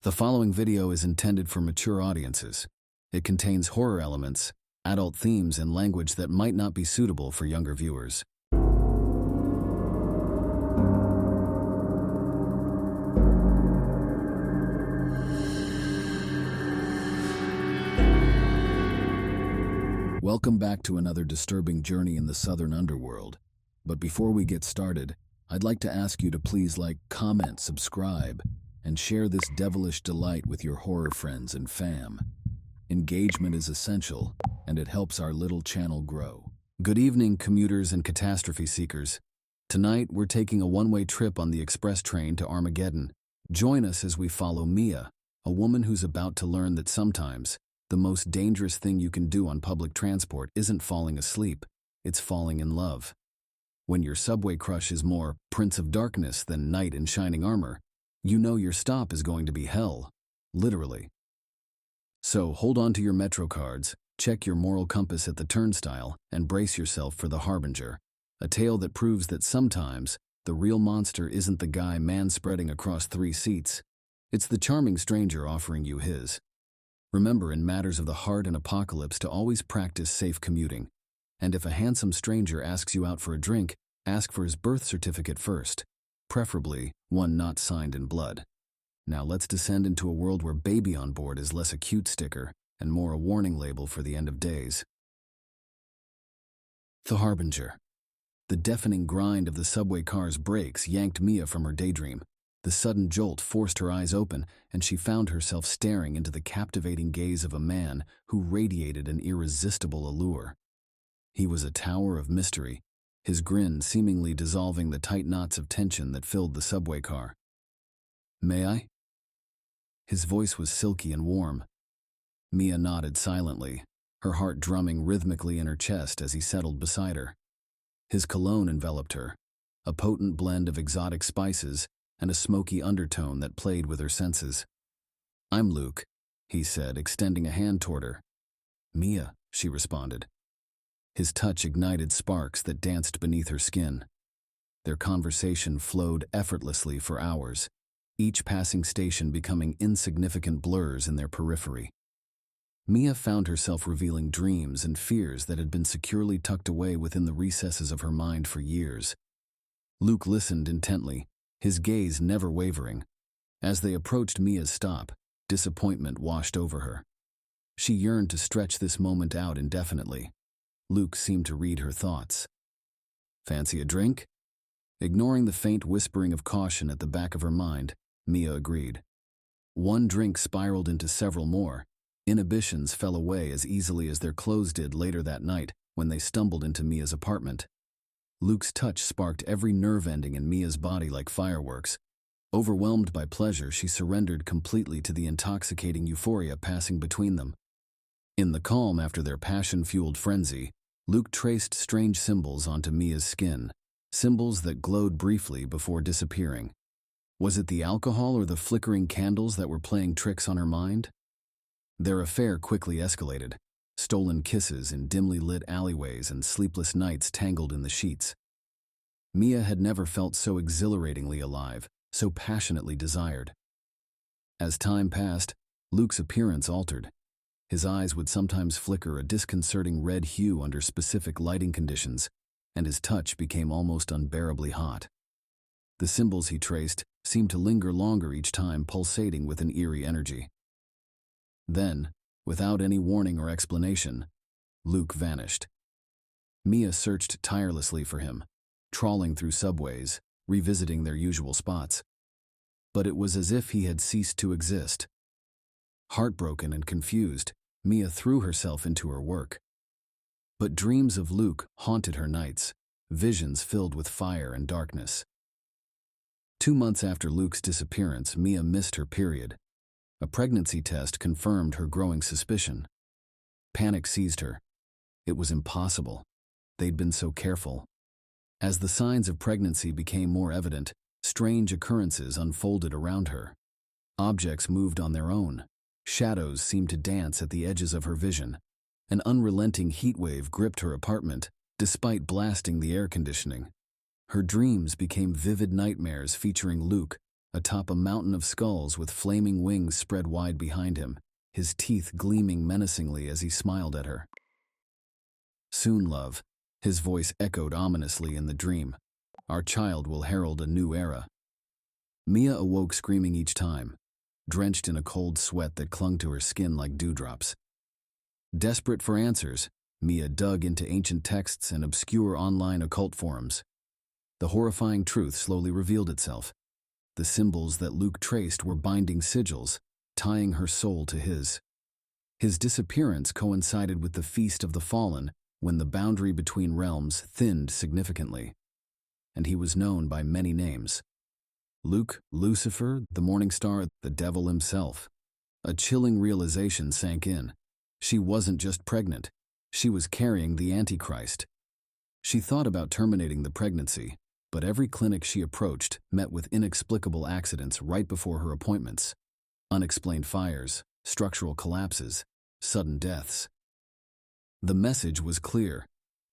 The following video is intended for mature audiences. It contains horror elements, adult themes, and language that might not be suitable for younger viewers. Welcome back to another disturbing journey in the southern underworld. But before we get started, I'd like to ask you to please like, comment, subscribe, and share this devilish delight with your horror friends and fam. Engagement is essential, and it helps our little channel grow. Good evening, commuters and catastrophe seekers. Tonight, we're taking a one-way trip on the express train to Armageddon. Join us as we follow Mia, a woman who's about to learn that sometimes the most dangerous thing you can do on public transport isn't falling asleep, it's falling in love. When your subway crush is more Prince of Darkness than knight in shining armor, you know your stop is going to be hell, literally. So hold on to your Metro cards, check your moral compass at the turnstile, and brace yourself for the Harbinger, a tale that proves that sometimes the real monster isn't the guy man-spreading across 3 seats, it's the charming stranger offering you his. Remember, in matters of the heart and apocalypse, to always practice safe commuting. And if a handsome stranger asks you out for a drink, ask for his birth certificate first, preferably one not signed in blood. Now let's descend into a world where baby on board is less a cute sticker and more a warning label for the end of days. The Harbinger. The deafening grind of the subway car's brakes yanked Mia from her daydream. The sudden jolt forced her eyes open, and she found herself staring into the captivating gaze of a man who radiated an irresistible allure. He was a tower of mystery, his grin seemingly dissolving the tight knots of tension that filled the subway car. "May I?" His voice was silky and warm. Mia nodded silently, her heart drumming rhythmically in her chest as he settled beside her. His cologne enveloped her, a potent blend of exotic spices and a smoky undertone that played with her senses. "I'm Luke," he said, extending a hand toward her. "Mia," she responded. His touch ignited sparks that danced beneath her skin. Their conversation flowed effortlessly for hours, each passing station becoming insignificant blurs in their periphery. Mia found herself revealing dreams and fears that had been securely tucked away within the recesses of her mind for years. Luke listened intently, his gaze never wavering. As they approached Mia's stop, disappointment washed over her. She yearned to stretch this moment out indefinitely. Luke seemed to read her thoughts. "Fancy a drink?" Ignoring the faint whispering of caution at the back of her mind, Mia agreed. One drink spiraled into several more. Inhibitions fell away as easily as their clothes did later that night when they stumbled into Mia's apartment. Luke's touch sparked every nerve ending in Mia's body like fireworks. Overwhelmed by pleasure, she surrendered completely to the intoxicating euphoria passing between them. In the calm after their passion-fueled frenzy, Luke traced strange symbols onto Mia's skin, symbols that glowed briefly before disappearing. Was it the alcohol or the flickering candles that were playing tricks on her mind? Their affair quickly escalated. Stolen kisses in dimly lit alleyways and sleepless nights tangled in the sheets. Mia had never felt so exhilaratingly alive, so passionately desired. As time passed, Luke's appearance altered. His eyes would sometimes flicker a disconcerting red hue under specific lighting conditions, and his touch became almost unbearably hot. The symbols he traced seemed to linger longer each time, pulsating with an eerie energy. Then, without any warning or explanation, Luke vanished. Mia searched tirelessly for him, trawling through subways, revisiting their usual spots. But it was as if he had ceased to exist. Heartbroken and confused, Mia threw herself into her work. But dreams of Luke haunted her nights, visions filled with fire and darkness. 2 months after Luke's disappearance, Mia missed her period. A pregnancy test confirmed her growing suspicion. Panic seized her. It was impossible. They'd been so careful. As the signs of pregnancy became more evident, strange occurrences unfolded around her. Objects moved on their own. Shadows seemed to dance at the edges of her vision. An unrelenting heat wave gripped her apartment, despite blasting the air conditioning. Her dreams became vivid nightmares featuring Luke, atop a mountain of skulls with flaming wings spread wide behind him, his teeth gleaming menacingly as he smiled at her. "Soon, love," his voice echoed ominously in the dream. "Our child will herald a new era." Mia awoke screaming each time, drenched in a cold sweat that clung to her skin like dewdrops. Desperate for answers, Mia dug into ancient texts and obscure online occult forums. The horrifying truth slowly revealed itself. The symbols that Luke traced were binding sigils, tying her soul to his. His disappearance coincided with the Feast of the Fallen, when the boundary between realms thinned significantly. And he was known by many names. Luke, Lucifer, the Morning Star, the devil himself. A chilling realization sank in. She wasn't just pregnant. She was carrying the Antichrist. She thought about terminating the pregnancy, but every clinic she approached met with inexplicable accidents right before her appointments. Unexplained fires, structural collapses, sudden deaths. The message was clear.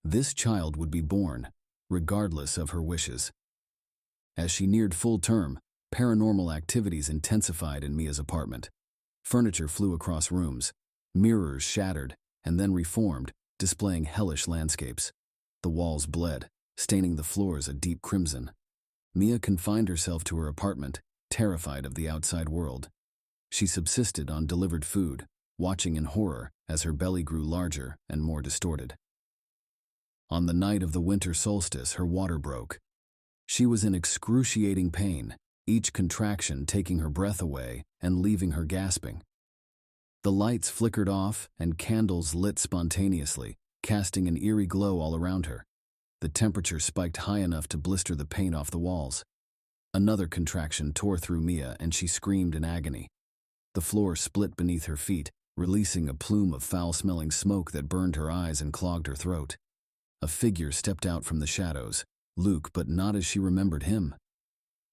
This child would be born, regardless of her wishes. As she neared full term, paranormal activities intensified in Mia's apartment. Furniture flew across rooms, mirrors shattered and then reformed, displaying hellish landscapes. The walls bled, staining the floors a deep crimson. Mia confined herself to her apartment, terrified of the outside world. She subsisted on delivered food, watching in horror as her belly grew larger and more distorted. On the night of the winter solstice, her water broke. She was in excruciating pain, each contraction taking her breath away and leaving her gasping. The lights flickered off and candles lit spontaneously, casting an eerie glow all around her. The temperature spiked high enough to blister the paint off the walls. Another contraction tore through Mia and she screamed in agony. The floor split beneath her feet, releasing a plume of foul-smelling smoke that burned her eyes and clogged her throat. A figure stepped out from the shadows, Luke, but not as she remembered him.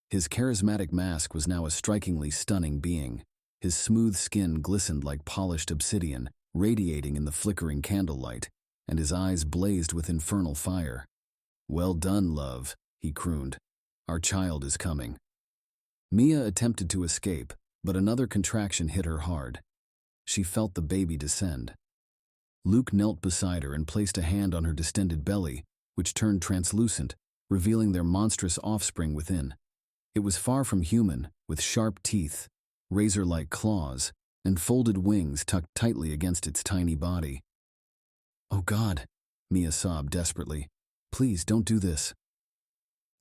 His charismatic mask was now a strikingly stunning being. His smooth skin glistened like polished obsidian, radiating in the flickering candlelight, and his eyes blazed with infernal fire. "Well done, love," he crooned. "Our child is coming." Mia attempted to escape, but another contraction hit her hard. She felt the baby descend. Luke knelt beside her and placed a hand on her distended belly, which turned translucent, revealing their monstrous offspring within. It was far from human, with sharp teeth, razor-like claws, and folded wings tucked tightly against its tiny body. "Oh God," Mia sobbed desperately. "Please don't do this."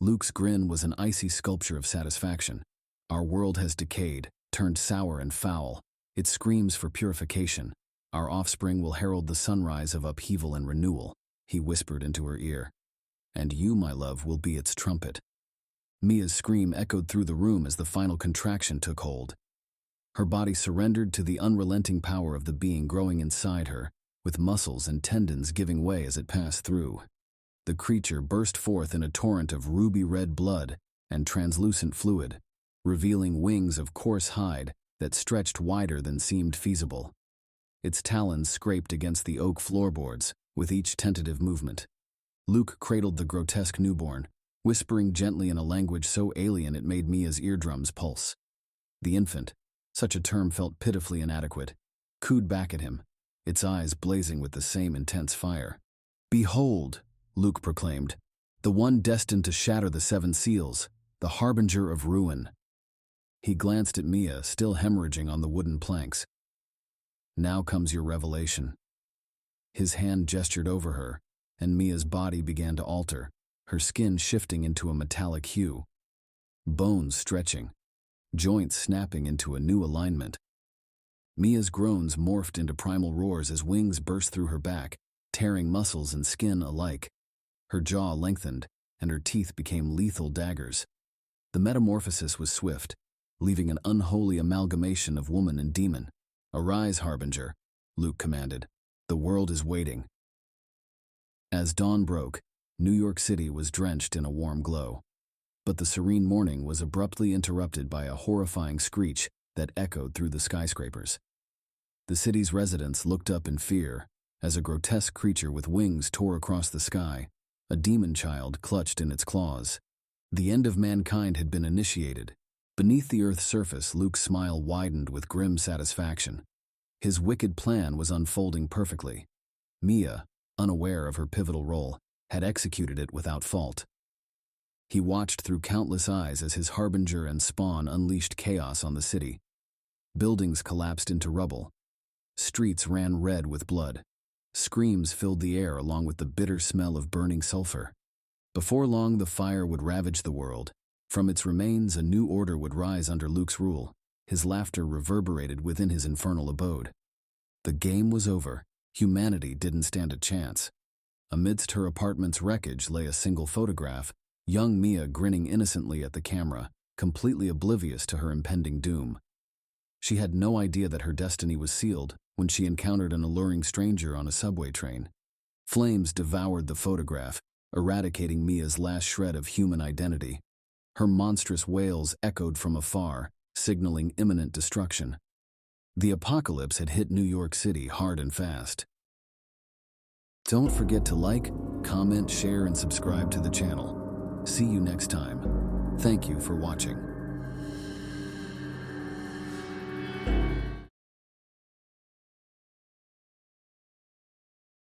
Luke's grin was an icy sculpture of satisfaction. "Our world has decayed, turned sour and foul. It screams for purification. Our offspring will herald the sunrise of upheaval and renewal," he whispered into her ear. "And you, my love, will be its trumpet." Mia's scream echoed through the room as the final contraction took hold. Her body surrendered to the unrelenting power of the being growing inside her, with muscles and tendons giving way as it passed through. The creature burst forth in a torrent of ruby-red blood and translucent fluid, revealing wings of coarse hide that stretched wider than seemed feasible. Its talons scraped against the oak floorboards with each tentative movement. Luke cradled the grotesque newborn, whispering gently in a language so alien it made Mia's eardrums pulse. The infant, such a term felt pitifully inadequate, cooed back at him, its eyes blazing with the same intense fire. "Behold," Luke proclaimed, "the one destined to shatter the 7 seals, the harbinger of ruin." He glanced at Mia, still hemorrhaging on the wooden planks. "Now comes your revelation." His hand gestured over her, and Mia's body began to alter, her skin shifting into a metallic hue. Bones stretching, joints snapping into a new alignment. Mia's groans morphed into primal roars as wings burst through her back, tearing muscles and skin alike. Her jaw lengthened, and her teeth became lethal daggers. The metamorphosis was swift, leaving an unholy amalgamation of woman and demon. "Arise, Harbinger," Luke commanded. "The world is waiting." As dawn broke, New York City was drenched in a warm glow. But the serene morning was abruptly interrupted by a horrifying screech that echoed through the skyscrapers. The city's residents looked up in fear as a grotesque creature with wings tore across the sky, a demon child clutched in its claws. The end of mankind had been initiated, Beneath the Earth's surface, Luke's smile widened with grim satisfaction. His wicked plan was unfolding perfectly. Mia, unaware of her pivotal role, had executed it without fault. He watched through countless eyes as his Harbinger and spawn unleashed chaos on the city. Buildings collapsed into rubble. Streets ran red with blood. Screams filled the air along with the bitter smell of burning sulfur. Before long, the fire would ravage the world. From its remains, a new order would rise under Luke's rule. His laughter reverberated within his infernal abode. The game was over. Humanity didn't stand a chance. Amidst her apartment's wreckage lay a single photograph, young Mia grinning innocently at the camera, completely oblivious to her impending doom. She had no idea that her destiny was sealed when she encountered an alluring stranger on a subway train. Flames devoured the photograph, eradicating Mia's last shred of human identity. Her monstrous wails echoed from afar, signaling imminent destruction. The apocalypse had hit New York City hard and fast. Don't forget to like, comment, share, and subscribe to the channel. See you next time. Thank you for watching.